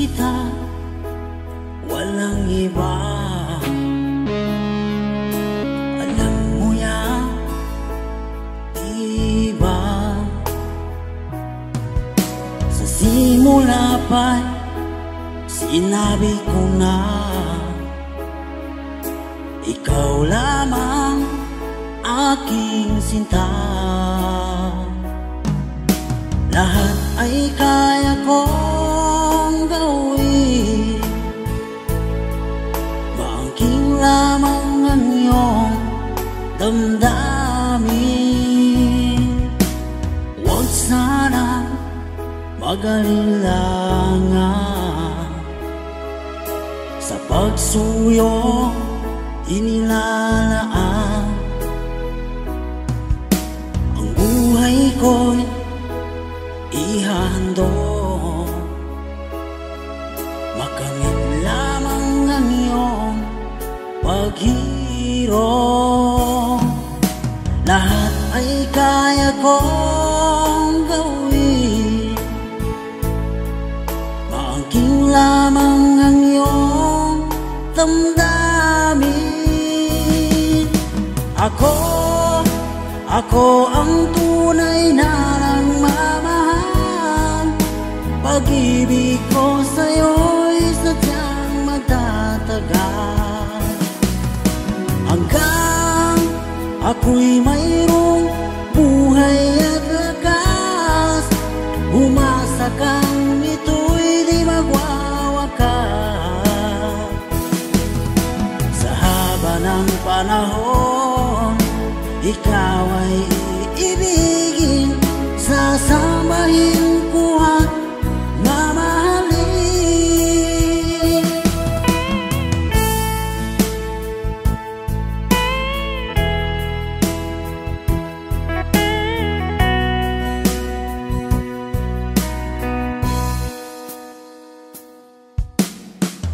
kita, walang iba. Alam mo yan, diba? Sa simula pa'y sinabi ko na ikaw lamang aking sinta. Lahat ay kaya kong gawin, maangking lamang ang iyong damdamin. Huwag sana mag-alilangan sa pagsuyo inilalaan. Ang buhay ko'y ihahandog, makamit lamang ang iyong paghirap. Lahat ay kaya kong gawin, maangking lamang ang iyong damdamin. Ako ang tunay na nagmamahal. Pag-ibig ko sa'yo'y sadyang magtatagal, hanggang ako'y mayroong buhay at lakas. Umasa kang ito'y di magwawakas. Sa haba ng panahon, ikaw ay iibigin, sasambahin ko at mamahalin.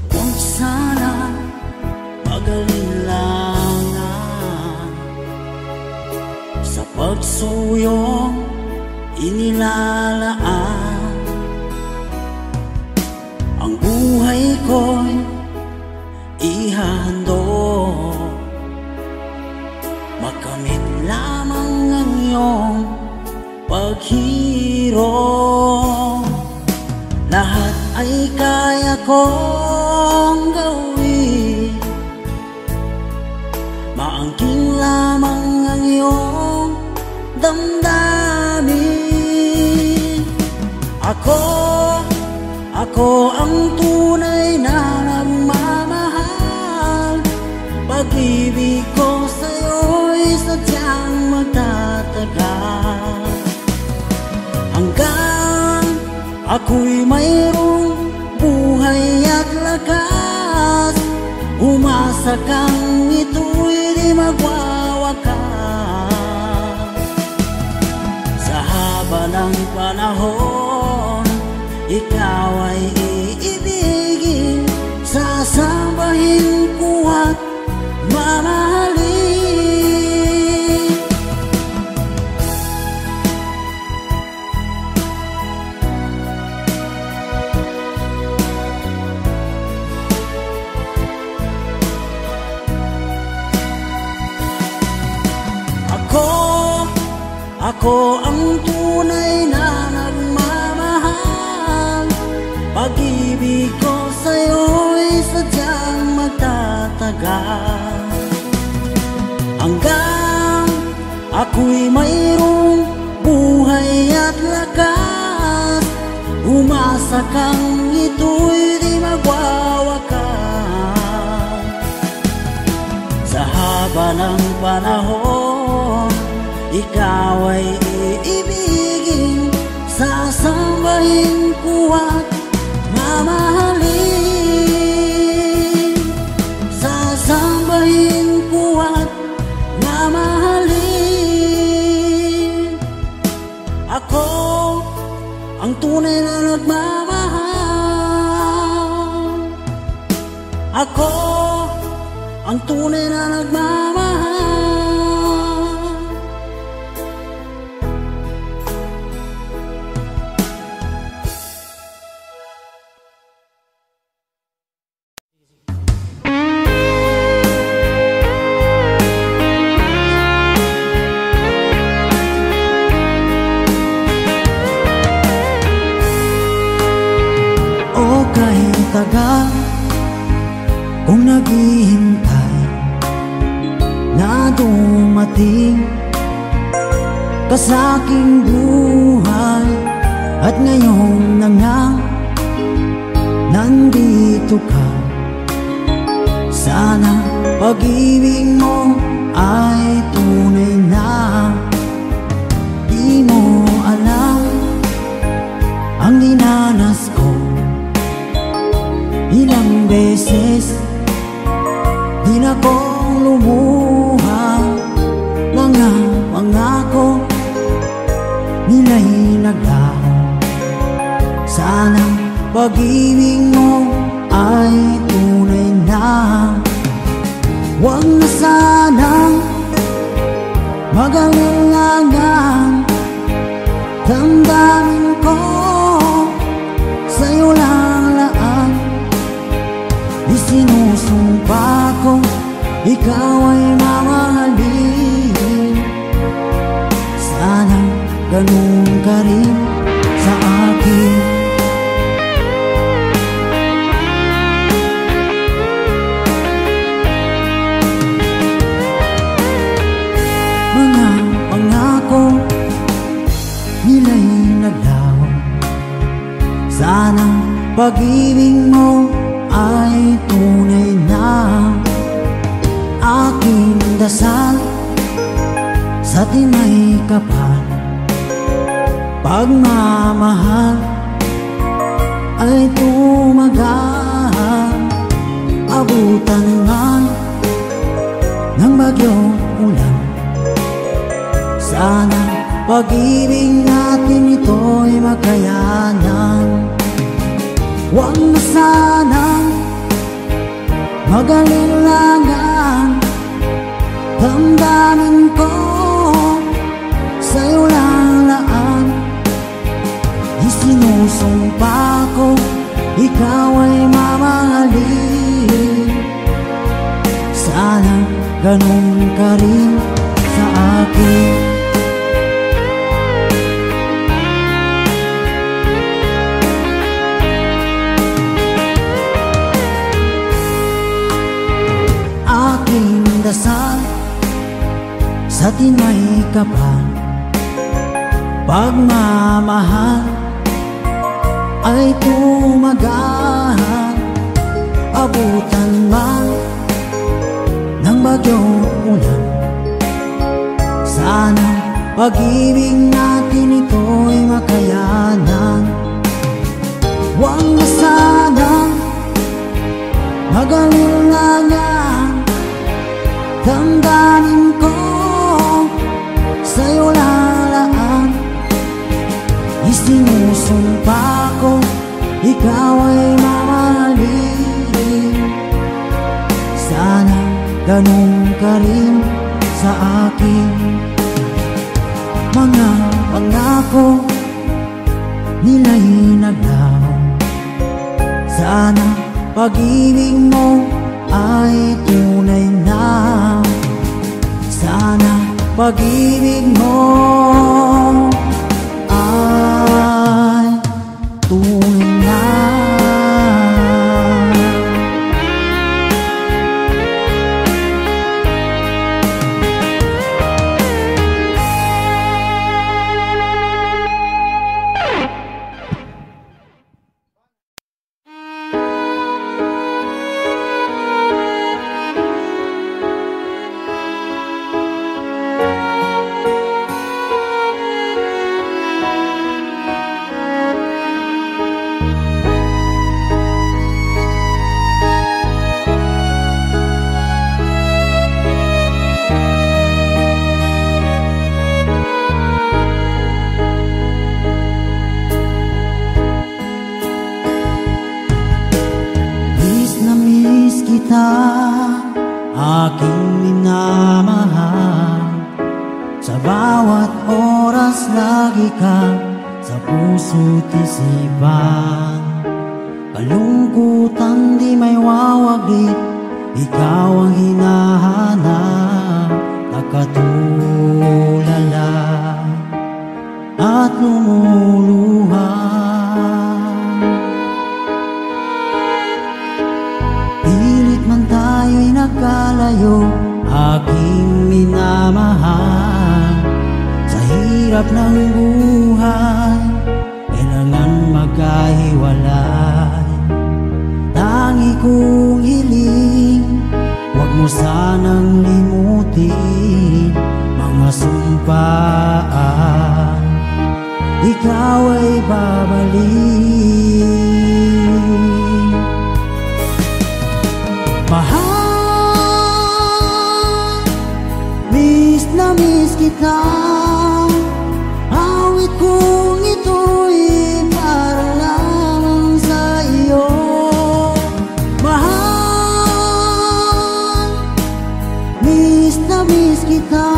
Huwag sana mag-alilangan sa pagsuyong inilalaan. Ang buhay ko'y ihahandog, makamit lamang ang iyong paghirap. Lahat ay kaya kong gawin, maangking lamang ang iyong damdamin. Ako ang tunay na nagmamahal. Pag-ibig ko sa'yo'y sadyang magtatagal, hanggang ako'y mayroong buhay at lakas. Umasa kang ito'y di magwawakas. Sa haba ng panahon, ikaw ay iibigin, sasambahin ko at mamahalin. Ako ang tunay na nagmamahal. Pag-ibig ko sa'yo'y sadyang magtatagal, hanggang ako'y mayroong buhay at lakas. Umasa kang ito'y di magwawakas. Sa haba ng panahon, ikaw ay iibigin, sasambahin ko at mamahalin. Sasambahin ko at mamahalin. Ako ang tunay na nagmamahal. Ako ang tunay na nagmamahal. kahit tagal kung naghihintay na dumating ka sa aking buhay. At ngayon na nga nandito ka, sana pag-ibig mo ay tunay na. Di mo alam ang dinanas ko, ilang beses din akong lumuha. Mga pangako nila'y naglaho, sana pag-ibig mo ay tunay na. Huwag na sanang mag-alinlangan, damdamin ko sa'yo lang laan. Isinusumpa ko ikaw ay mamahalin, sana ganun ka rin sa akin. Mga pangako nila'y naglaho, sana pag-ibig mo ay tunay na. Aking dasal sa tinay kapal, pagmamahal ay tumagal. Abutan man ng bagyong ulan, sana pag-ibig natin ito'y makayanan. Huwag na sanang mag-alinlangan, damdamin ko sa'yo lang laan. Isinusumpa ko ikaw ay mamahalin, sana ganun ka rin sa akin. Aking dasal sa tinay kapal, pagmamahal ay tumagal. Abutan man ng bagyong ulan, sana pag-ibig natin ito'y makayanan. Huwag na sanang mag-alinlangan, damdamin ko sa'yo lalaan. Isinusumpa ko ikaw ay mamahalin, sana ganun ka rin sa akin. Mga pangako nila'y naglaho, sana pag-ibig mo ay tunay na. Sana pag-ibig mo ay tunay na. Aking minamahal, sa bawat oras lagi ka sa puso't isipan. Kalungkutan di may wawaglit, ikaw ang hinahanap. Nakatulala at lumuluha, nagkalayo, aking minamahal. Sa hirap ng buhay, kailangan magkahiwalay. Tangi kong hiling, huwag mo sanang limutin mga sumpaan, ikaw ay babalik. Mahal, miss na miss kita. Awit kong ito'y para lamang sa iyo. Mahal, miss na miss kita.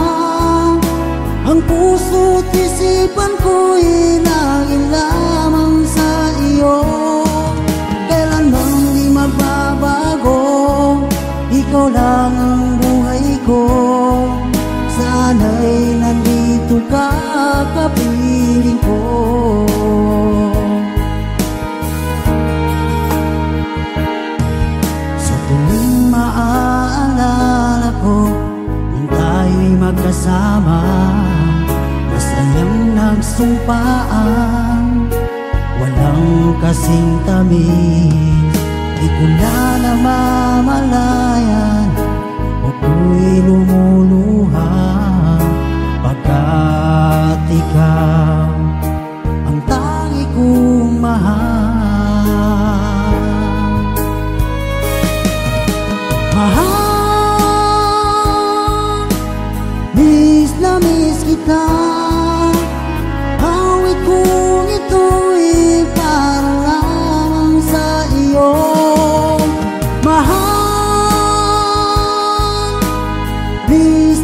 Ang puso't isipan ko'y laging lamang sa iyo. Kailanman di magbabago, ikaw lang ang buhay ko. Sana'y nandito ka, kapiling ko. Sa tuwing maaalala ko nung tayo'y magkasama, masayang nagsumpaan, walang kasing tamis. Di ko na namamalayan, ako'y lumuluha, pagkat ikaw ang tangi kong mahal. Mahal, miss na miss kita. Awit kong ito'y para lamang sa iyo. Mahal, miss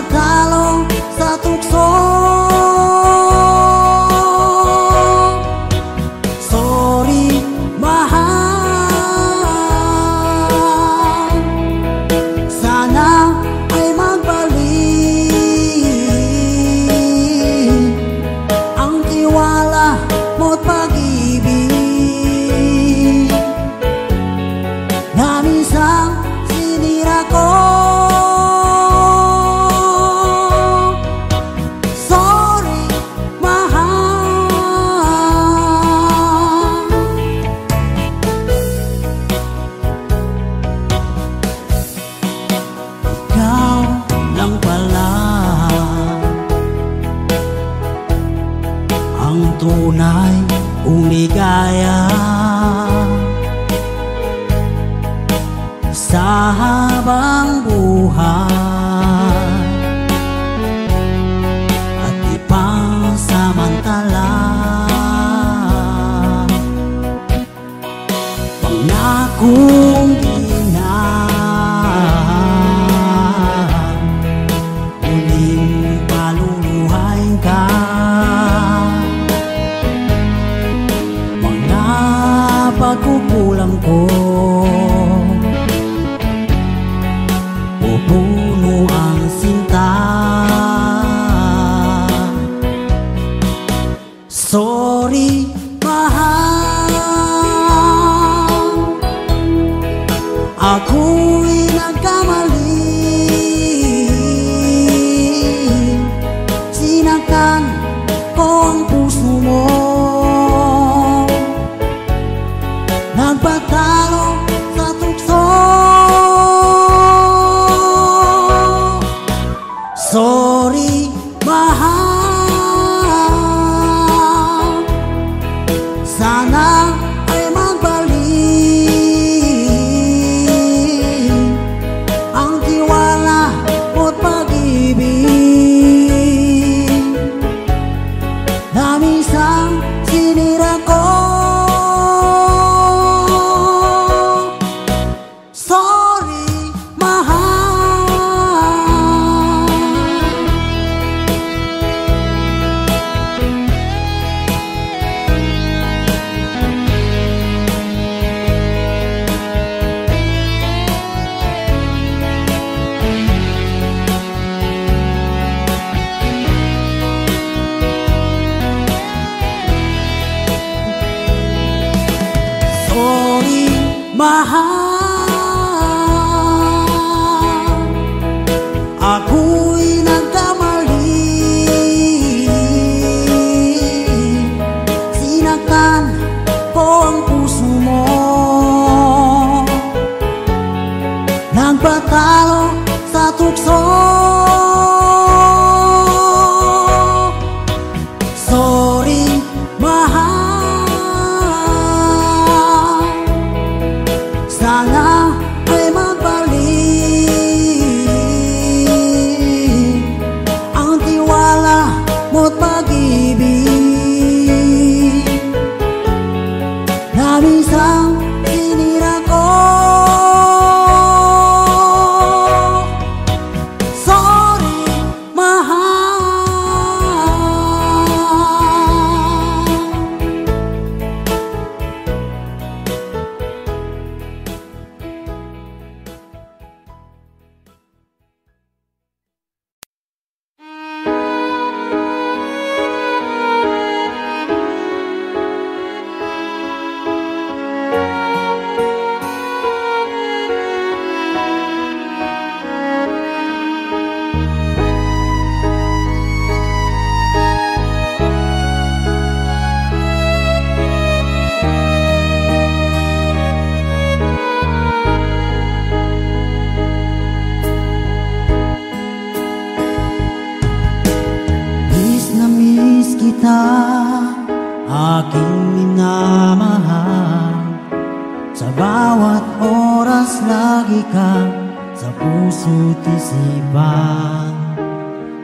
nagpatalo sa tukso. Sorry, mahal, sana ay magbalik ang tiwala mo't pag-ibig na minsan sinira ko. Sorry, mahal. Ikaw lang pala ang tunay kong ligaya sa habang buhay at ipasamantala. Pangakong di na muling paluluhain ka. Mga pagkukulang ko pupuno ang sinta. Sorry, mahal, ako'y nagkamali. Sinaktan ko ang puso mo, nagpatalo sa tukso. Sorry, mahal, sana ay magbalik ang tiwala mo't pag-ibig na minsan sinira ko. Sorry, mahal. Sorry, mahal, ako'y nagkamali. Sinaktan ko ang puso mo, nagpatalo sa tukso. Sorry, mahal, sana ay magbalik ang tiwala mo't pag-ibig na minsan sinira ko. Sorry, mahal. Kita, aking minamahal, sa bawat oras lagi ka sa puso't isipan.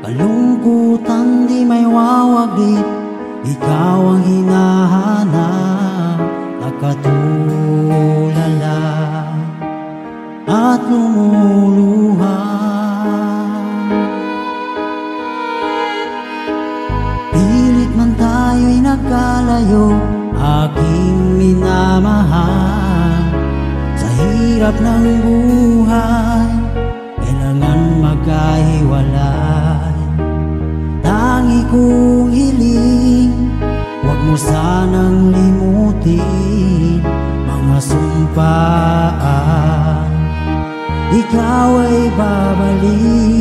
Kalungkutan di may wawaglit, ikaw ang hinahanap, nakatulala at lumuluha. nagkalayo, aking minamahal. Sa hirap ng buhay, kailangan magkahiwalay. Tangi kong hiling, huwag mo sanang limutin mga sumpaan, ikaw ay babalik.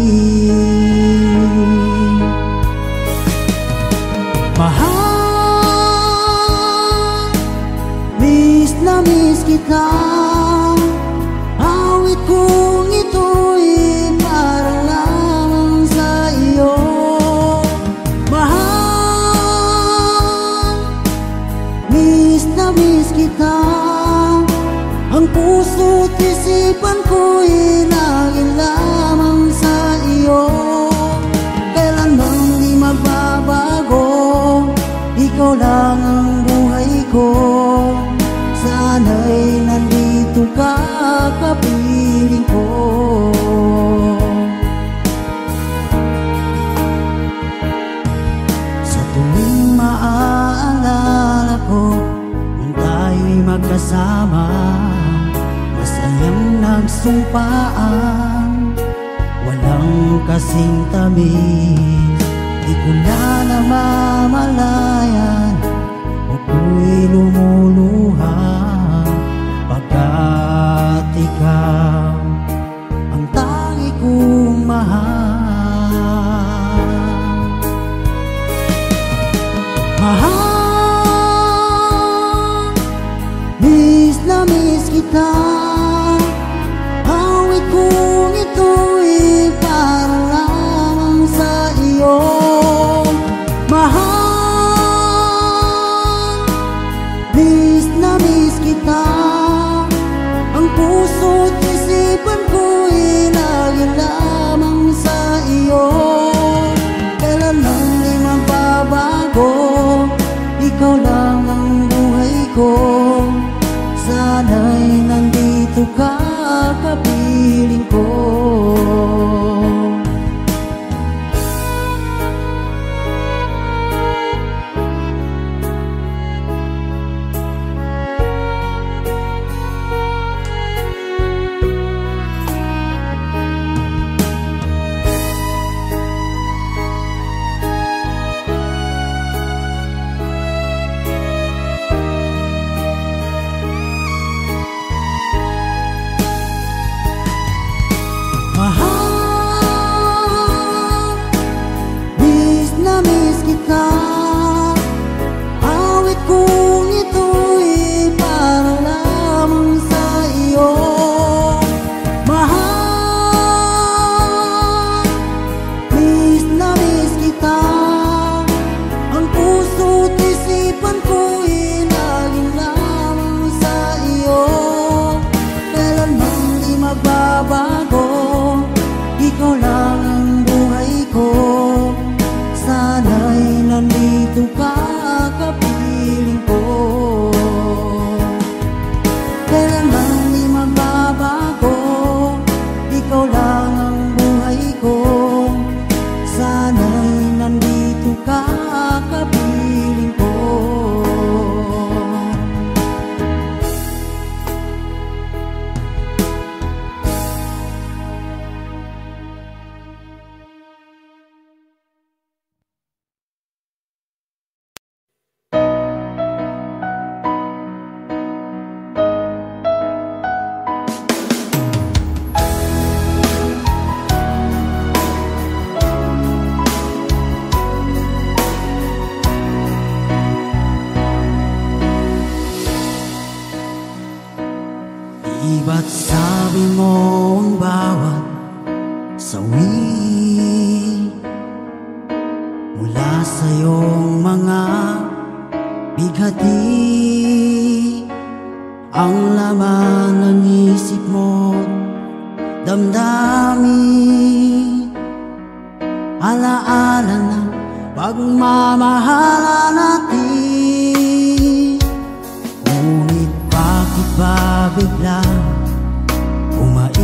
Mahal, miss na miss kita. Awit kong ito'y para lamang sa iyo. Mahal, miss na miss kita. Ang puso't isipan ko'y lagi lamang sa iyo. Kailanman di magbabago, ikaw lang ang buhay ko. Sana'y nandito ka, kapiling ko. Sa tuwing maaalala ko nung tayo'y magkasama, masayang nagsumpaan, walang kasing tamis. Di ko na namamalayan, ako'y lumuluha, pagkat ikaw ang tangi kong mahal. Mahal, miss na miss kita. Awit kong ito'y para lamang sa iyo. Mahal, miss na miss kita. Ang puso't isipan ko'y lagi lamang sa iyo. Kailanman di magbabago, ikaw lang ang buhay ko. Sana'y nandito ka, kapiling ko. Awit kong ito'y para lamang sa iyo. Mahal, miss na miss kita. Ang puso't isipan ko'y laging lamang sa iyo. Kailanman di magbabago, ikaw lang ang buhay ko. Sana'y nandito ka, kapiling ko. Kailanman di magbabago, ikaw lang ang buhay ko. Sana'y nandito ka, kapiling ko. Ba't sabi mo ang bawat sawi mula sa iyong mga bighati, ang laman ng isip mo, damdamin, alaala ng pagmamahala natin. Ngunit bakit ba biglang umait?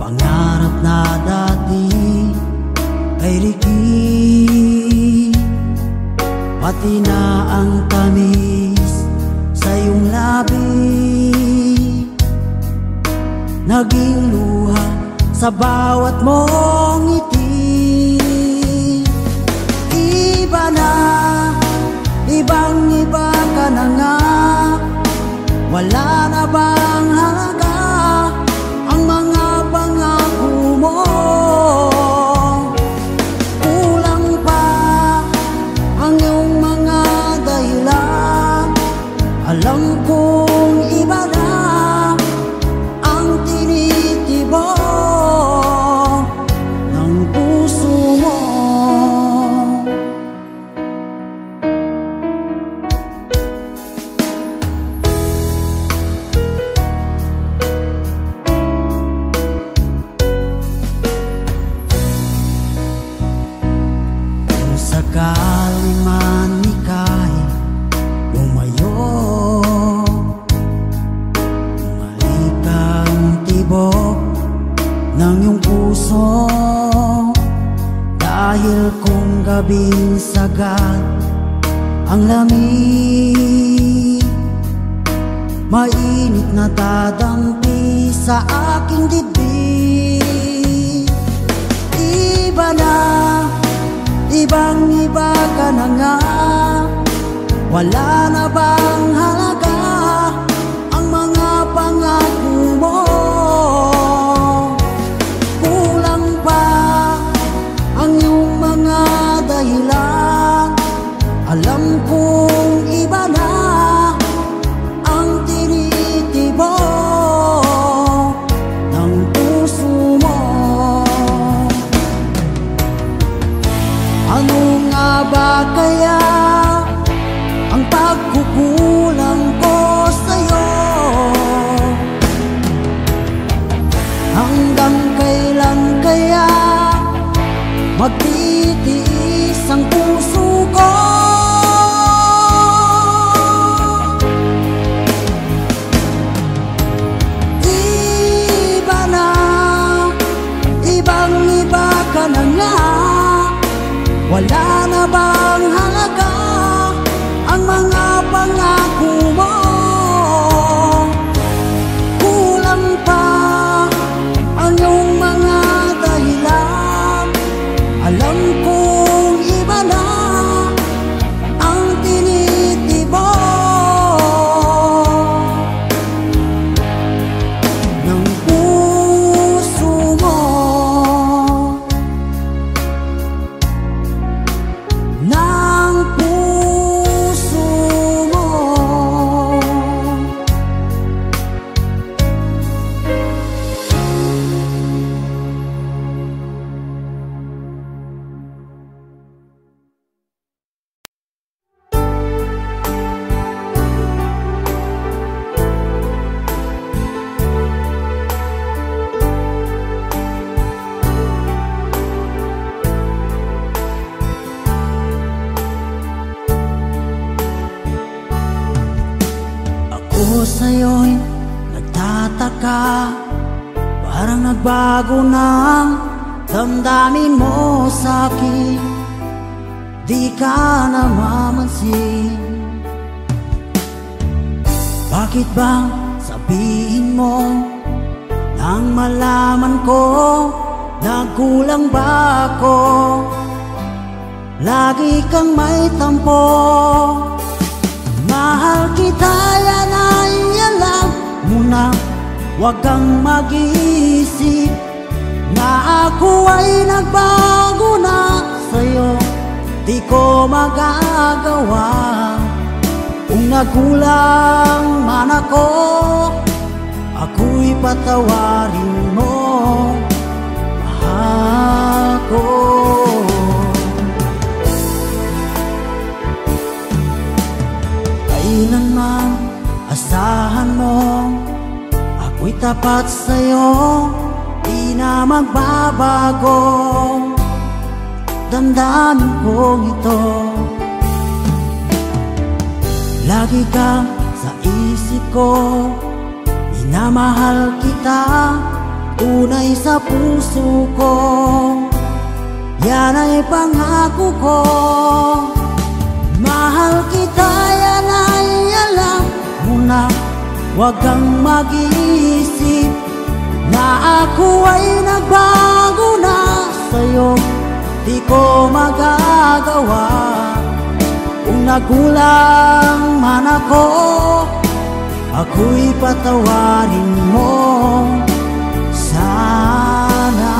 Pangarap na dati ay likid, pati na ang tamis sa iyong labi, naging luha sa bawat mong ngiti. Iba na, ibang-iba ka na nga, wala na bang halaga ang mga pangako mo? Kulang pa ang iyong mga dahilan, alam kong iba na ang tinitibok ng puso mo. Sakali man ika'y lumayo, bumalik ang tibok ng iyong puso. Dahil kung gabing sagad ang lamig, mainit na dadampi sa aking dibdib. Iba na, ibang-iba ka na nga, wala na bang halaga ang mga pangako mo? Kulang pa ang iyong mga dahilan, alam kong iba na ang tinitibok ng puso mo. Ano nga ba kaya ang pagkukulang ko sa'yo? Hanggang kailan kaya magtitiis ang puso ko? Iba na, ibang-iba ka na nga, wala na bang halaga ang mga pangako mo? Kulang pa ang iyong mga dahilan, alam kong iba na ang tinitibok ng puso mo. Ng puso mo. Ako sa'yo'y nagtataka, parang nagbago ng damdamin mo sa'kin, di ka namamansin. Bakit bang sabihin mo nang malaman ko nagkulang ba ako? Lagi kang may tampo. Mahal kita, yan ay alam mo na, huwag kang mag-iisip na ako ay nagbago na sa'yo. Di ko magagawa kung nagkulang man ako, ako'y patawarin mo, mahal ko. Kailanman asahan mo, ako'y tapat sa'yo, di na magbabago damdamin kong ito. Lagi kang sa isip ko, minamahal kita, tunay sa puso ko, yan ay pangako ko. Mahal kita, yan ay alam mo na. Huwag kang mag-iisip na ako ay nagbago na sa'yo. Di ko magagawa. Kung nagkulang man ako, ako'y patawarin mo sana.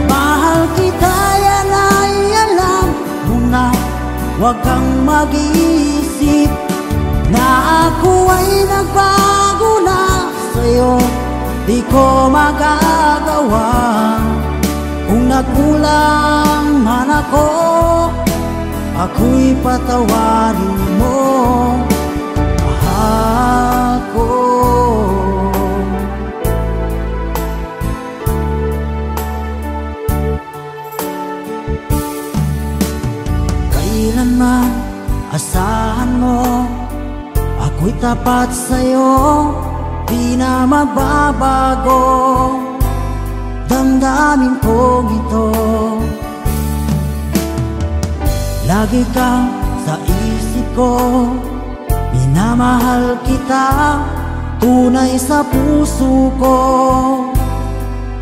Mahal kita, yan ay alam mo na. Huwag kang mag-iisip na ako ay nagbago na sa'yo. Di ko magagawa. Kung nagkulang man ako, ako'y patawarin mo, mahal ko. Kailanman asahan mo, ako'y tapat sa'yo, di na magbabago. Damdamin kong ito, lagi kang sa isip ko. Minamahal kita, tunay sa puso ko.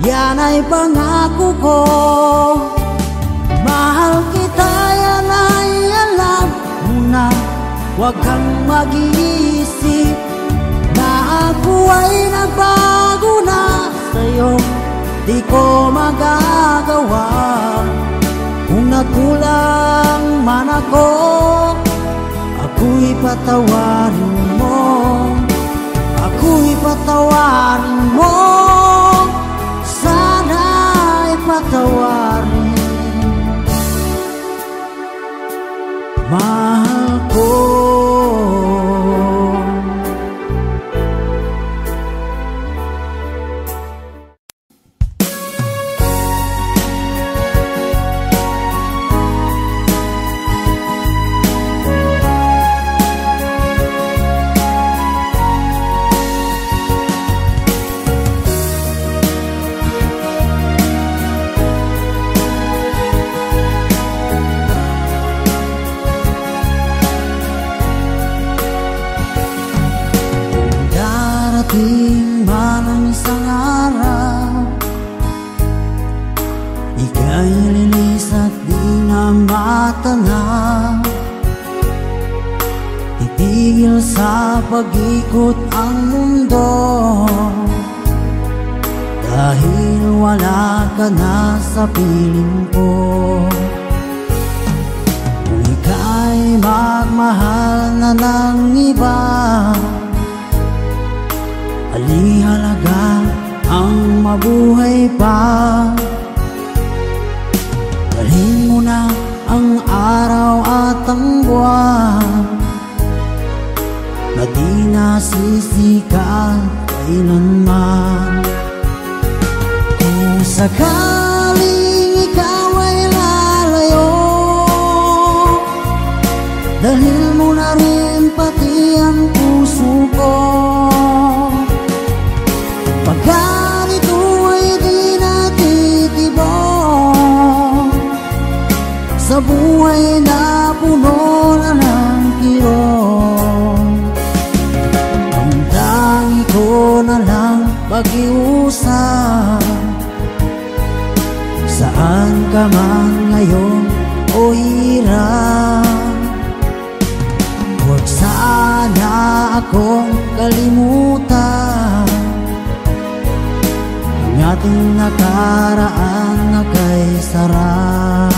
Yan ay pangako ko. Mahal kita, yan ay alam mo na. Huwag kang mag-iisip na ako ay nagbago na sa'yo. Di ko magagawa. Kung nagkulang man ako, ako'y patawarin mo. Ako'y patawarin mo. Sana'y patawarin, mahal ko. Darating man ang isang araw, ika'y lilis at di na matanaw. Titigil sa pag-ikot ang mundo, dahil wala ka na sa piling ko. Kung ika'y magmahal na ng iba, alihalaga ang mabuhay pa. Dalhin mo na ang araw at ang buwan, na di nasisikat kailanman. Kung sakaling ikaw ay lalayo, dalhin mo na rin pati ang puso ko. Pagkat ito ay di natitibok sa buhay na puno na ng kirot. Ang tangi ko na lang pag-iusap, saan ka man ngayon o hirap. Huwag sana akong kalimutan, ang ating nakaraan na kay sarap.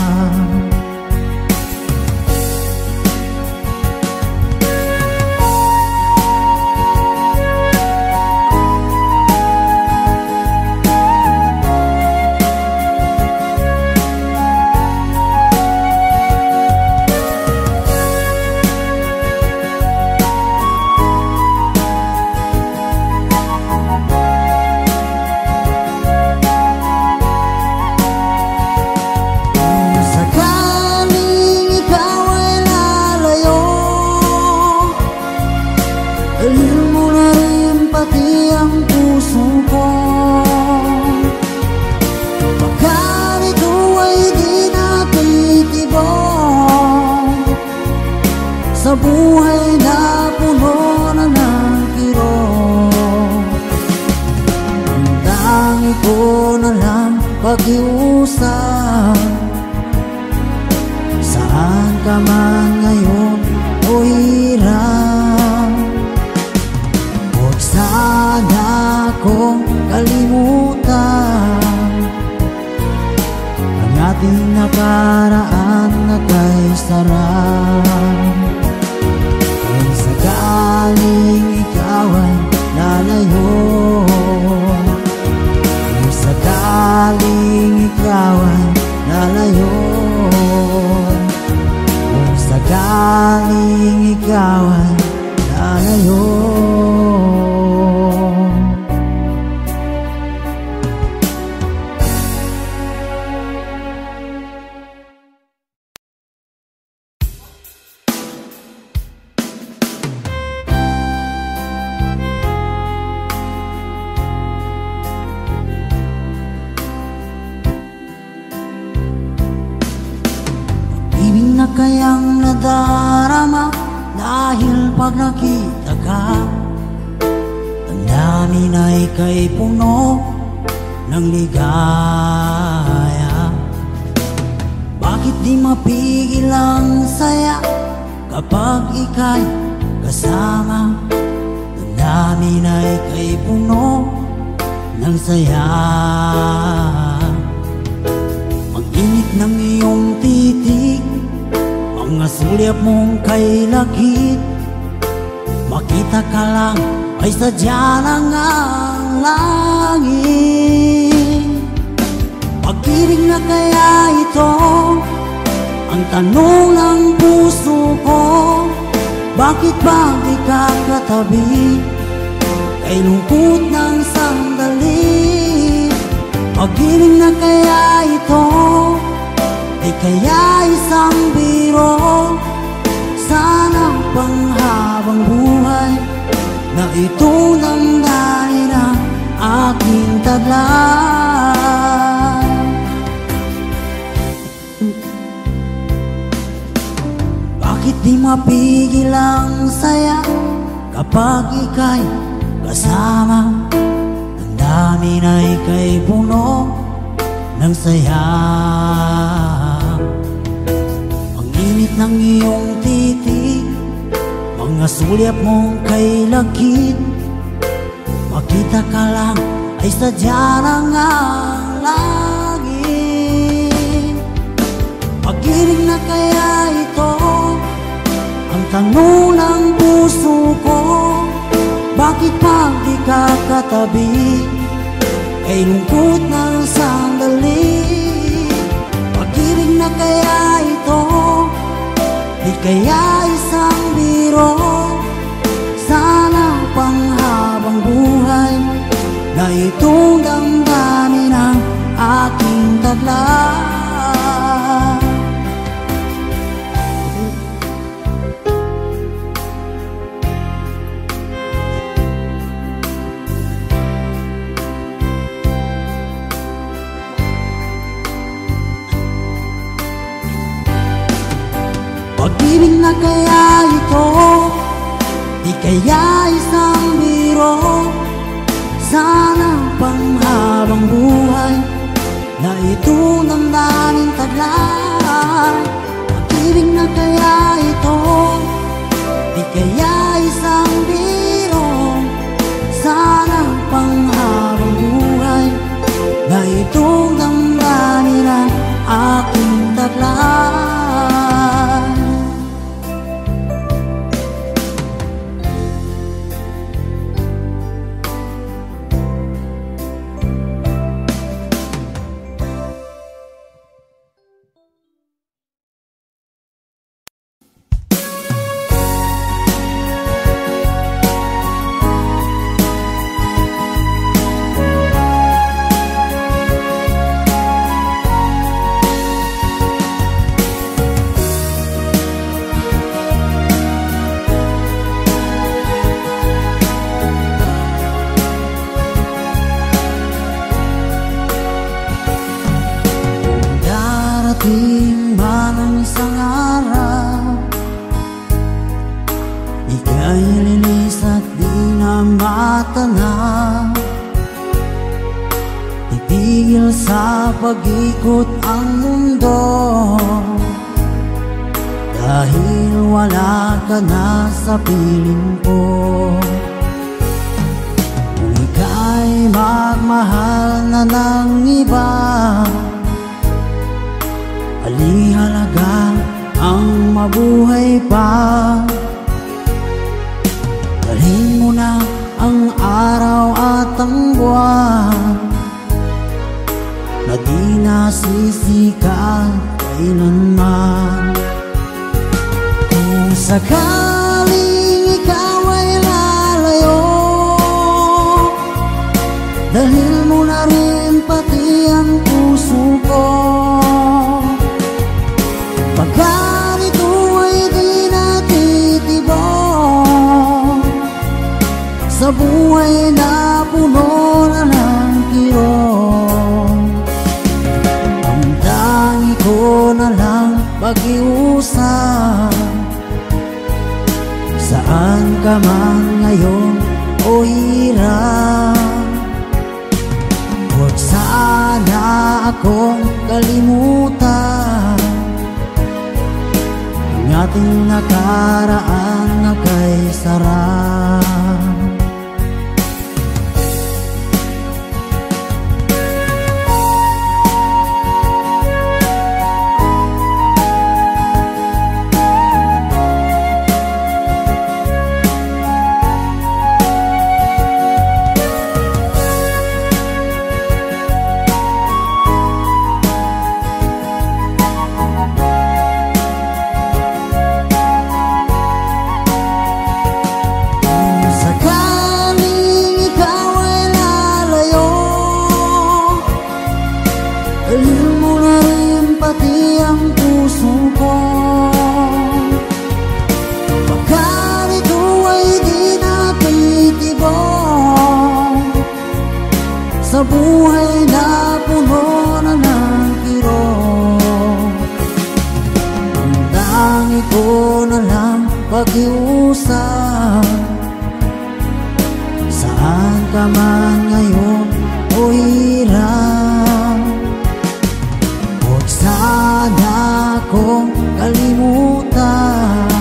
sa buhay na puno na ng kirot. Ang dami ko na lang pag-iusap, saan ka man ngayon o hirap. Huwag sana akong kalimutan ang ating nakaraan na kay sarap. Kung sakaling ikaw ay lalayo, kung sakaling ikaw ay lalayo, kung sakaling ikaw ay lalayo. Ibig na kayang nadarama dahil pag nakita ka, ang namin ay kay puno ng ligaya. Bakit di mapigil ang saya kapag ika'y kasama? Ang namin ay kay puno ng saya. Mag-init ng iyong titig, mga sulyap mong kay lakit, makita ka lang ay sadya ng ang langit. Pag-ibig na kaya ito ang tanong ng puso ko, bakit ba di ka katabi kay lungkot ng sandali? Pag-ibig na kaya ito, di kaya isang biro, sana panghabang buhay na ito damdamin ang aking taglay. Bakit di mapigil ang saya kapag ika'y kasama? Ang dami na'y kay puno ng saya. Ang init ng iyong titig, mga sulyap mong kay lakit, makita ka lang ay sadya ng ang langit. Pag-ibig na kaya ito ang tanong ng puso ko, bakit pag di ka katabi kay lungkot ng sandali? Pag-ibig na kaya ito, di kaya isang biro, sana panghabang buhay na itong damdamin ang aking taglay. Pag-ibig na kaya ito, di kaya isang biro, sana panghabang buhay na ito ng daming taglay. Pag-ibig na kaya ito, di kaya isang biro, sana panghabang buhay na itong damdamin ang aking taglay. Darating man ang isang araw, pag-ikot ang mundo, dahil wala ka na sa piling ko. Kung ika'y magmahal na ng iba, alihalaga ang mabuhay pa. Dalhin mo na ang araw at ang buwan, na di nasisikat kailanman. Kung sakaling ikaw ay lalayo, dalhin mo na rin pati ang puso ko. Pagkat ito ay di natitibok sa buhay na puno na ng kirot, ang tangi ko na lang pag-iusap. Saan ka man ngayon o hirap, huwag sana akong kalimutan ang ating nakaraan na kay sarap. Dalhin mo na rin pati ang puso ko. Pagkat ito ay di natitibok sa buhay na puno na ng kirot, ang tangi ko na lang pag-iusap. Saan ka man ngayon o hirap, huwag sana akong kalimutan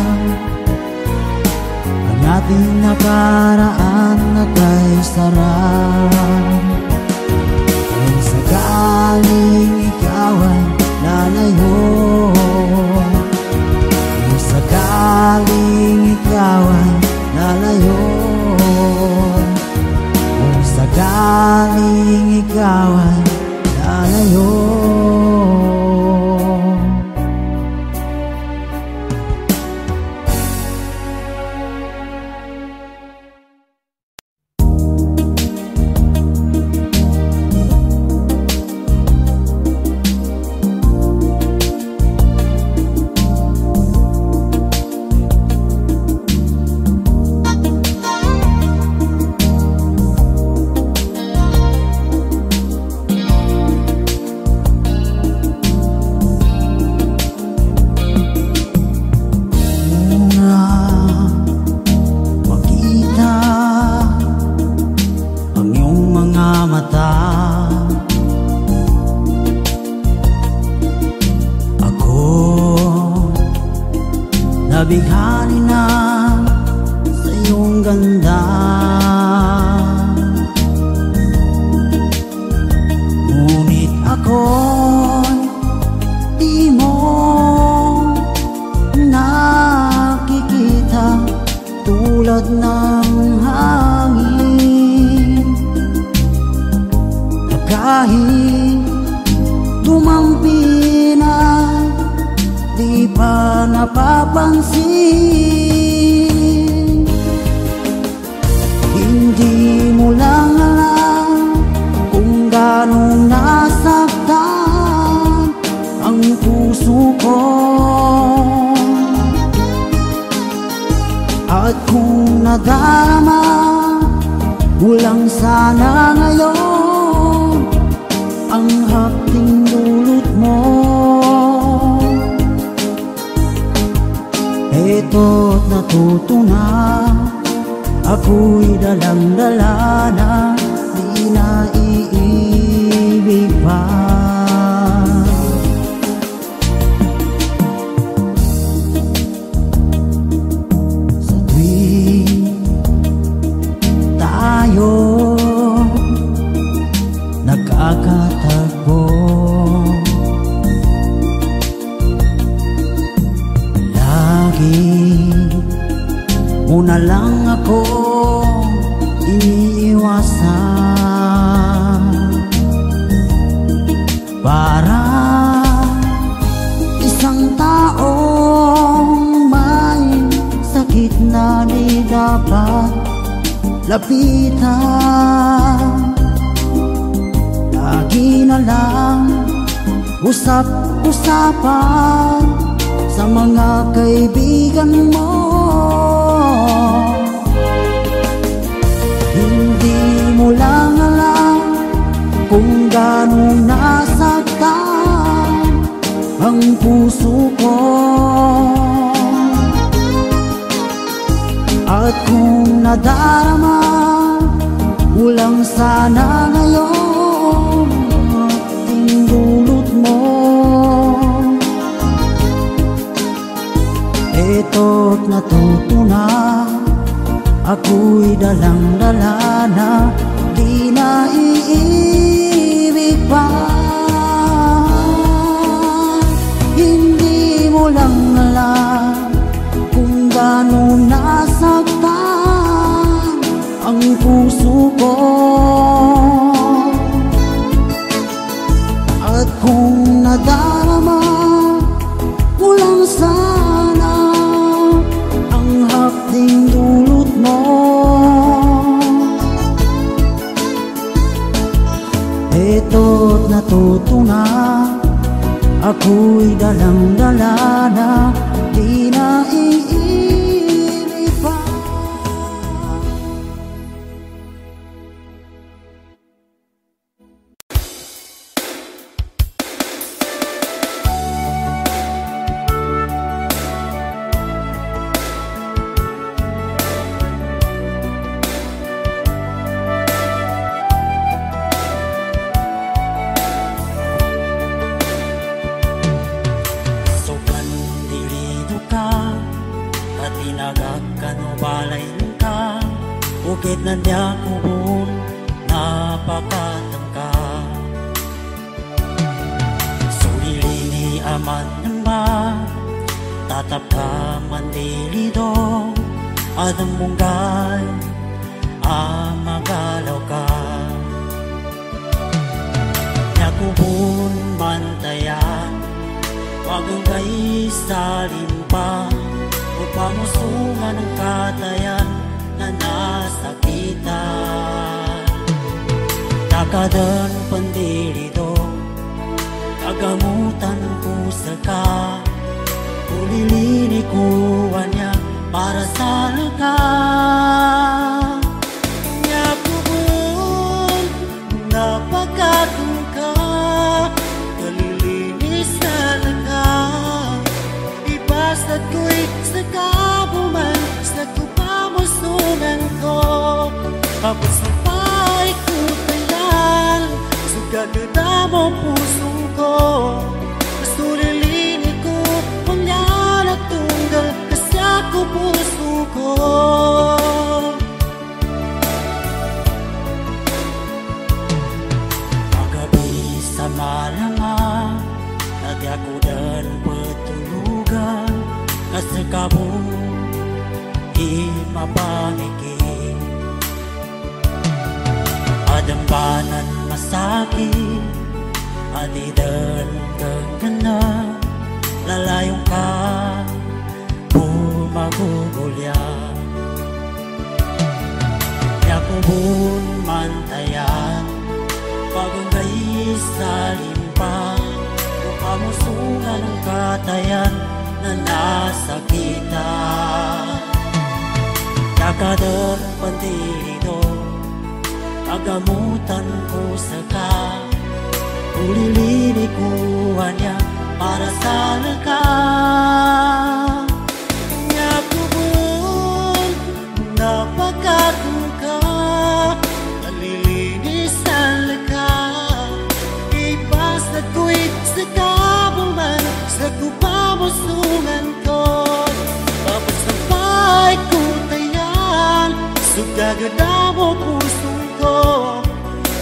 ang ating nakaraan na kay sarap. Kung sakaling ikaw ay lalayo, kung sakaling ikaw ay lalayo, kung sakaling ikaw ay lalayo. Nabighani na sa iyong ganda, ngunit ako'y di mo nakikita, tulad ng hangin na kahit tumampi na di pa napapansin. Hindi mo lang alam kung ganong nasaktan ang puso ko, at kung nadama mo lang sana ngayon ang hapting dulot mo. Eto't natuto na, ako'y dalang-dala na, di na iibig pa. lang ako iniiwasan. Para isang taong may sakit na di dapat lapitan, lagi na lang usap-usapan sa mga kaibigan mo. Hindi mo lang alam kung gano'ng nasaktan ang puso ko. At kung nadarama mo lang sana ngayon dulot mo, eto't natuto na, ako'y dalang-dala na, di na iibig pa. Hindi mo lang alam kung gano'n nasaktan ang puso ko. At kung nadarama mo lang sana ang hapding dulot mo, eto't natuto na, ako'y dalang-dala na, di na iibig pa. Ukit na niya kubun, napakatangka. Sulili ni aman namba, tatap ka mandilido, adang munggay, amagalaw ka. Niya kubun mantayan, wag ang kayo salin pa, upamusungan ng katayan na nasakitan. Nakadan pandilito, kagamutan ko sa ka, ulilini ko niya para sa laka. Niya kubun, napakatong ka, kalilinis sa laka. Ibasat ko'y sa kabuman, sa kupamusungan ko. Kapag sabay ko tayan, sugagada mo puso ko. Kasulilini ko, pangyan at tunggal, kasi ako puso ko. Magabi sa malanga, nadi ako dan petulugan, kasi kamu mapangikig. Adambanan masakit, adidan kagana, lalayong ka, bumagugulya. Yakubun mantayan, pagunggay sa limpa, upamusungan ng katayan na nasakitan. Kakadar pandito, agamutan ko sa ka, ulilini ko niya para sa laka. Niya kubun, napakatong ka, nalilinis sa laka. Ibasat ko'y sa kabuman, sa kupamusungan ko. Papasabay ko tayan, sugagada mo puso ko.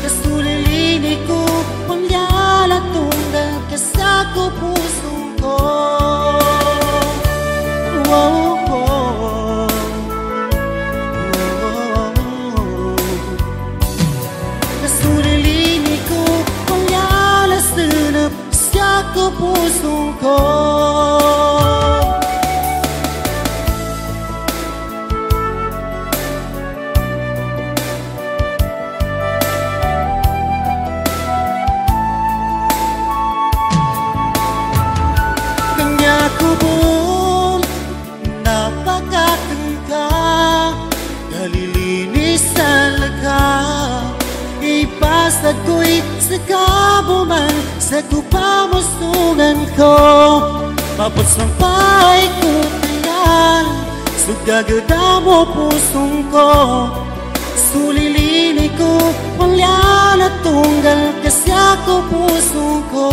Kasulilini ko, pangyan at tunggal, kasi ko puso ko. Wow, oh. puso ko. Kanya kubon, napakatangka, kalilinis sa laka. Ipasad ko'y sa kabuman, sa kupamusungan ko. Mapos ng pahay ko tayan, sugagada mo pusong ko. Sulilini ko, wala na tunggal, kasi ako puso ko.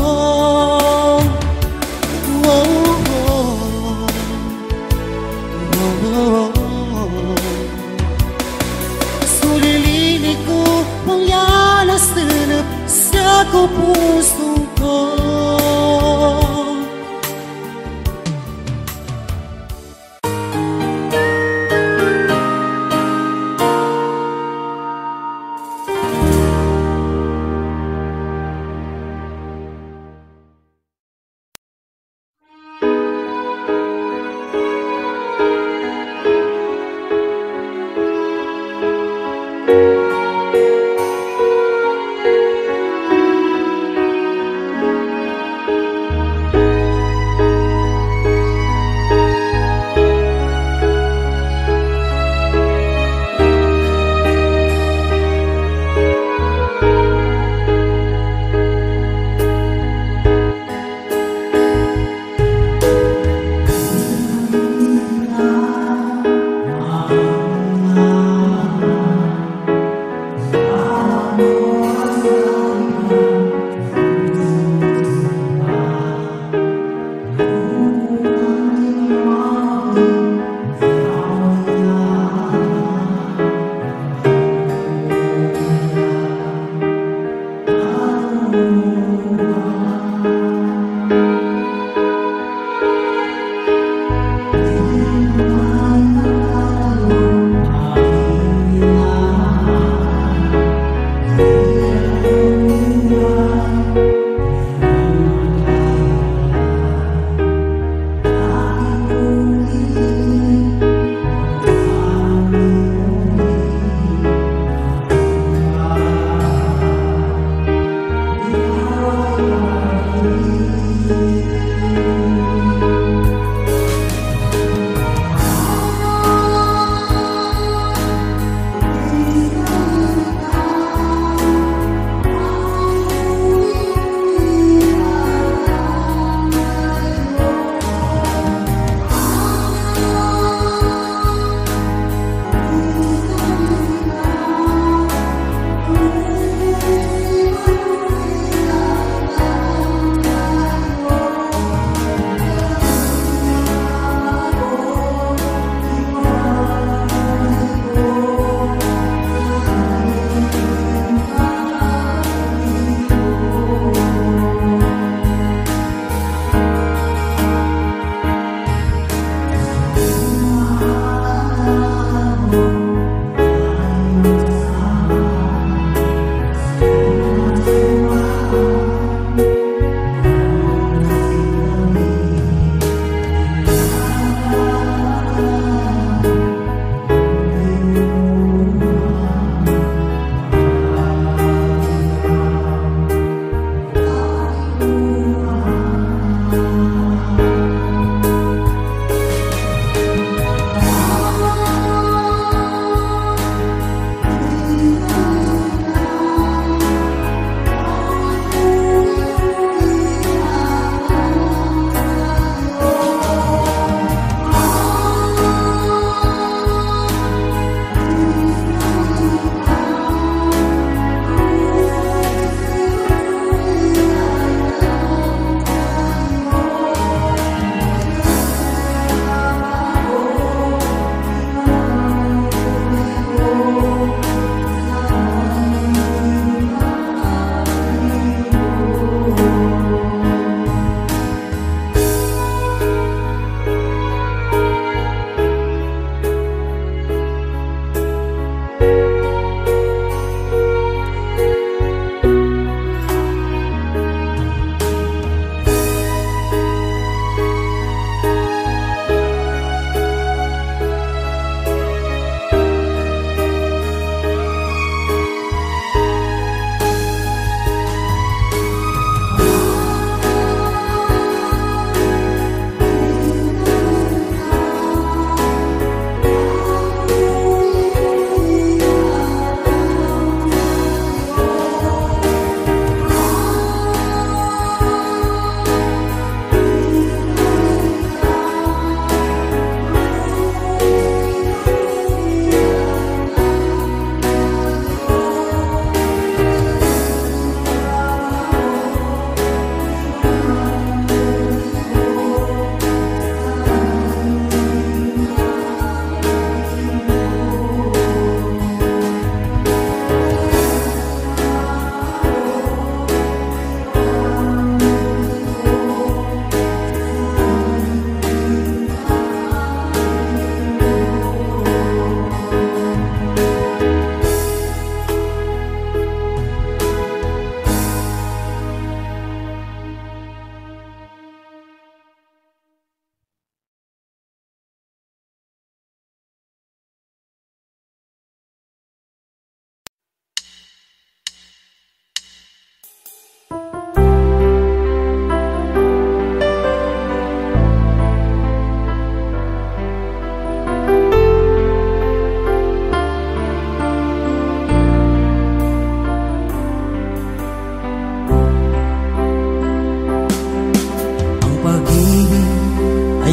Sulilini ko, wala na sanap sa puso ko.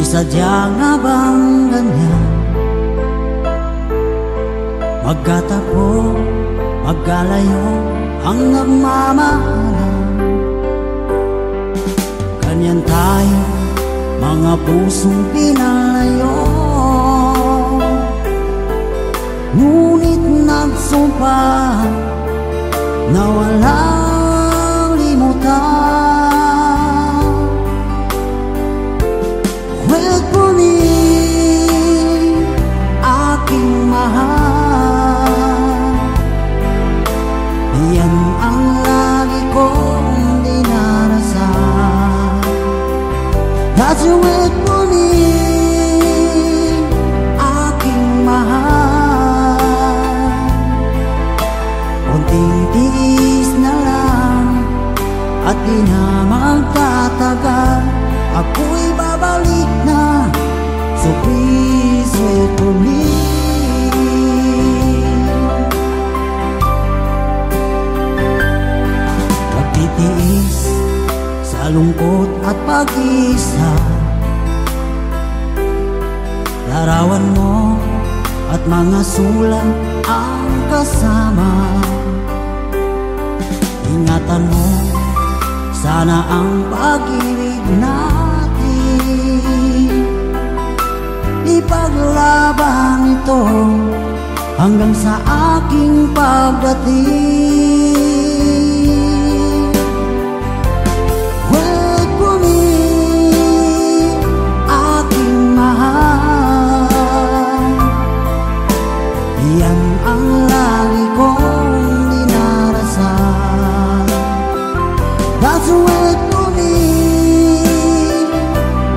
May sadya nga bang ganyan? Magkatapo, magkalayo ang nagmamahalan. Ganyan tayo, mga pusong pinalayo. Ngunit nagsumpa na walang limutan. Huwag punin aking mahal, yan ang lagi kong dinarasan. That's the way punin aking mahal. Kunting tiis na lang at di na magtatagal, ako'y babalik na. So please wait for me. Magtitiis sa lungkot at pag-isa, larawan mo at mga sulat ang kasama. Ingatan mo sana ang pag-ibig natin, ipaglaban ito hanggang sa aking pagdating. Huwag punin aking mahal, yan ang lagi kong dinarasan. That's the way punin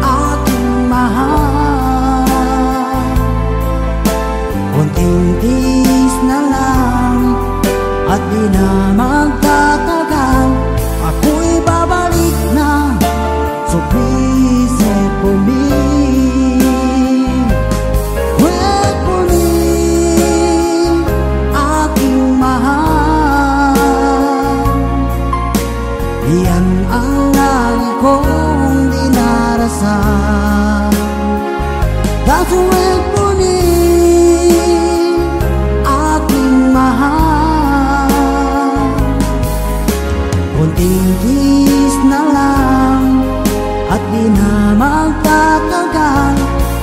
aking mahal. Kunting tiis na lang at di na magtatagal, ako'y babalik na. So please wait for me. Wait for me, aking mahal, yan ang lagi kong dinarasan. That's the way punin aking mahal. Kunting tiis na lang at di na magtatagal,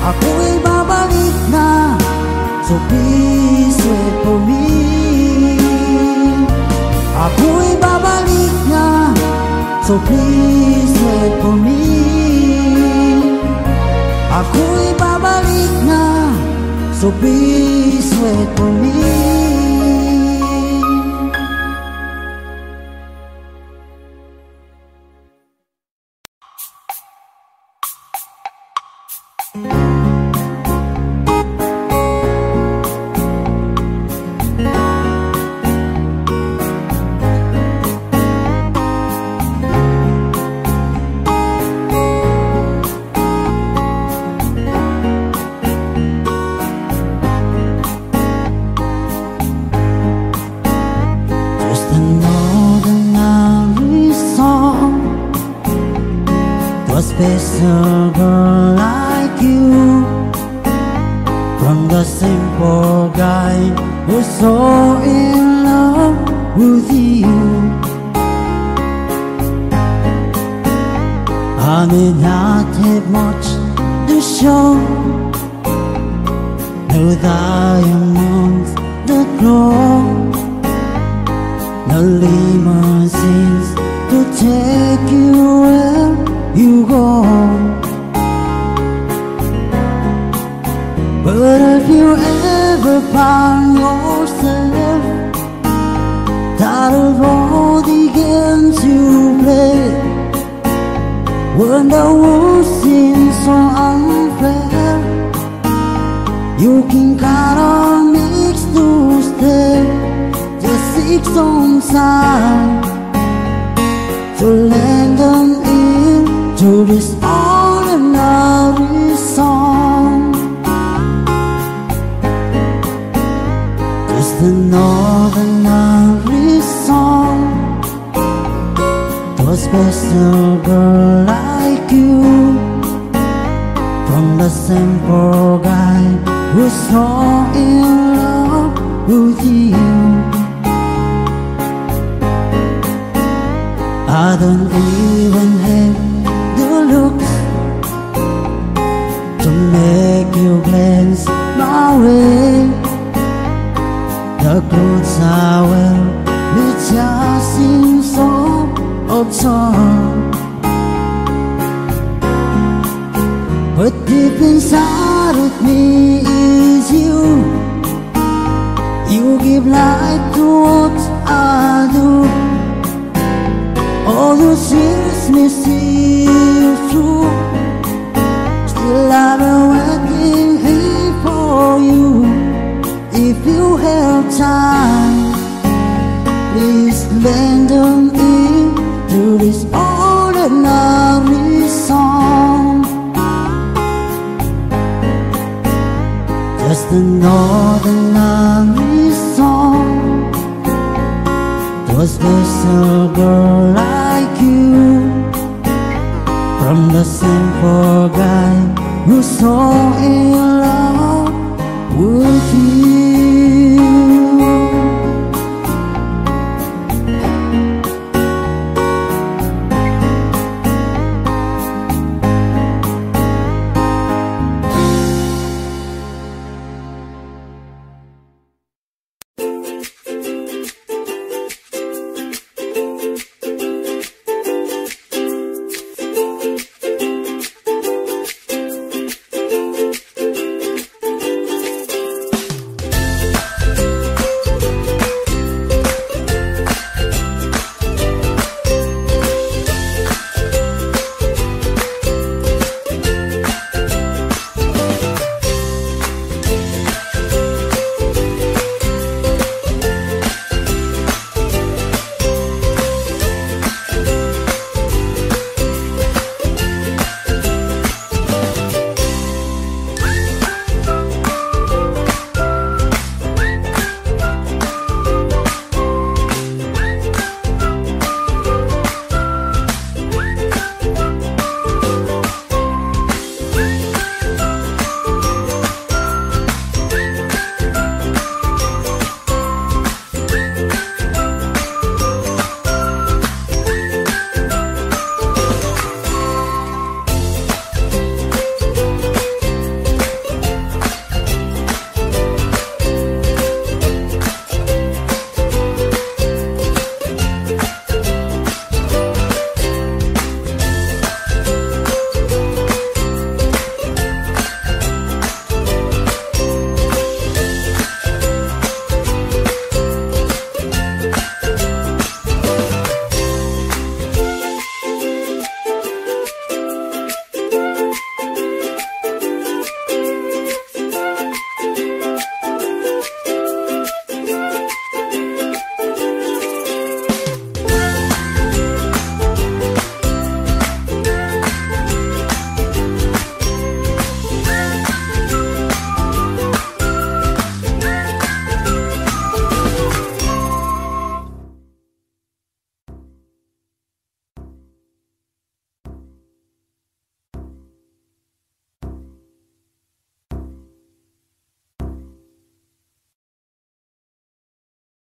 ako'y babalik na. So please wait for me. Ako'y babalik na. So please wait for me. Ako'y babalik na. So please wait for me. Special girl like you, from the simple guy who's so in love with you. I may not have much to show, no diamonds that glow, no limousines to take you where you go. But if you ever find yourself tired of all the games you play, when the world seems so unfair, you can count on me to stay. Just seek some sign to lend them in to this ordinary song. Just an ordinary song to a special girl like you, from so in love with you. I don't even have the looks to make you glance my way. The clothes I wear may just seem so absurd, but deep inside of me is you. You give light to what I do. All the years may see you through. Still I've been waiting here for you. If you have time, please lend an ear to this ordinary song. Just an ordinary song to a special girl like you, from the simple guy who's so in love with you.